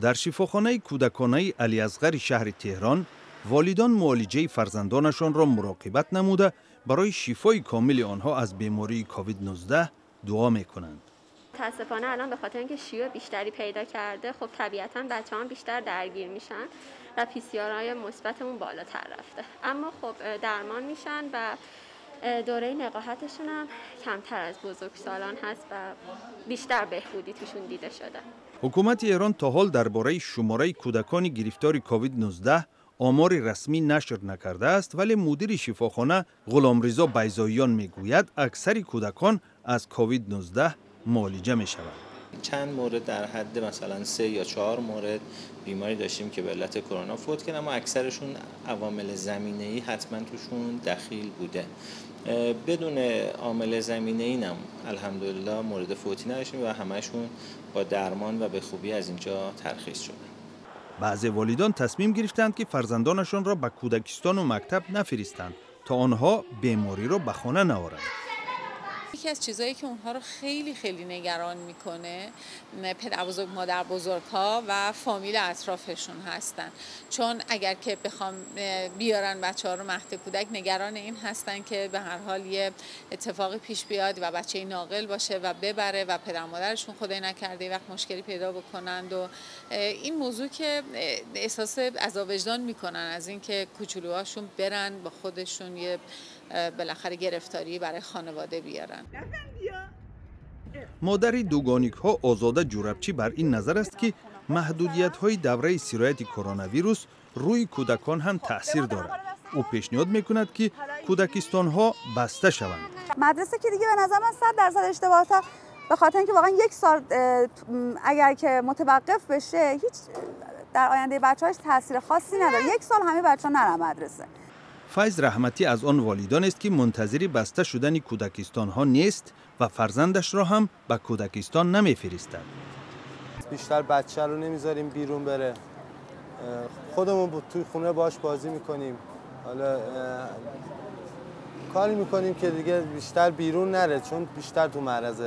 در شفاخانه کودکانه علیاصغر شهر تهران والدان معالجه فرزندانشان را مراقبت نموده برای شفای کامل آنها از بیماری کووید 19 دعا میکنند. متاسفانه الان به خاطر اینکه شیوع بیشتری پیدا کرده، خب طبیعتاً بچه‌ها بیشتر درگیر میشن و PCR مثبتمون بالاتر رفته. اما خب درمان میشن و دوره نقاهتشون هم کمتر از بزرگسالان هست و بیشتر بهبودی توشون دیده شده. حکومت ایران تا حال درباره شماره کودکان گرفتار کووید 19 آمار رسمی نشر نکرده است، ولی مدیر شفاخانه غلامرضا بیضاییان میگوید اکثر کودکان از کووید 19 معالجه میشوند. چند مورد در حد مثلا 3 یا 4 مورد بیماری داشتیم که به علت کرونا فوت کردن، اما اکثرشون عوامل زمینه‌ای حتما توشون دخیل بوده. بدون عامل زمینه‌ای هم الحمدلله مورد فوتی نداشتیم و همشون با درمان و به خوبی از اینجا ترخیص شدن. بعضی والدان تصمیم گرفتند که فرزندانشان را به کودکستان و مکتب نفرستند تا آنها بیماری را به خانه نآورند. یکی از چیزایی که اونها رو خیلی نگران میکنه پدر بزرگ مادر بزرگ‌ها و فامیل اطرافشون هستن، چون اگر که بخوام بیارن بچه‌ها رو مهد کودک نگران این هستن که به هر حال یه اتفاقی پیش بیاد و بچه ناقل باشه و ببره و پدر مادرشون خدای نکرده وقت مشکلی پیدا بکنند و این موضوع که احساس عذاب وجدان میکنن از اینکه کوچولوهاشون برن با خودشون یه بالاخره گرفتاری برای خانواده بیارن. مادر دوگانیک ها آزاده جوربچی بر این نظر است که محدودیت های دوره سرایت کرونا ویروس روی کودکان هم تاثیر دارد. او پیشنهاد میکند که کودکستان ها بسته شوند. مدرسه که دیگه به نظر من 100% اشتباهه، به خاطر اینکه واقعا یک سال اگر که متوقف بشه هیچ در آینده بچه‌هاش تاثیر خاصی نداره. یک سال همه بچه‌ها نرن مدرسه. فیض رحمتی از آن والدان است که منتظر بسته شدن کودکستان ها نیست و فرزندش را هم به کودکستان نمیفرستد. بیشتر بچه رو نمیذاریم بیرون بره، خودمون توی خونه باش بازی میکنیم، حالا کاری میکنیم که دیگه بیشتر بیرون نره چون بیشتر تو معرض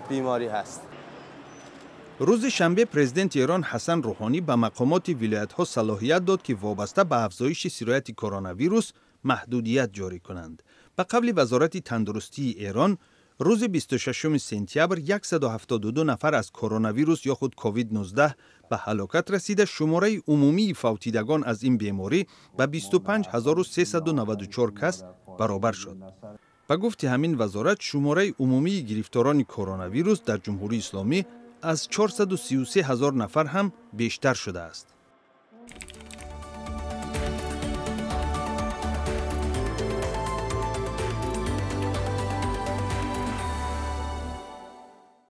بیماری هست. روز شنبه پرزیدنت ایران حسن روحانی به مقامات ولایت‌ها صلاحیت داد که وابسته به افزایش سرایت کرونا ویروس محدودیت جاری کنند. به قبل وزارت تندرستی ایران روز 26 سپتامبر 172 نفر از کرونا ویروس یا خود کووید 19 به هلاکت رسیده، شماره عمومی فوتیدگان از این بیماری به 25394 کس برابر شد. به گفت همین وزارت شماره عمومی گرفتاران کرونا ویروس در جمهوری اسلامی از 433,000 نفر هم بیشتر شده است.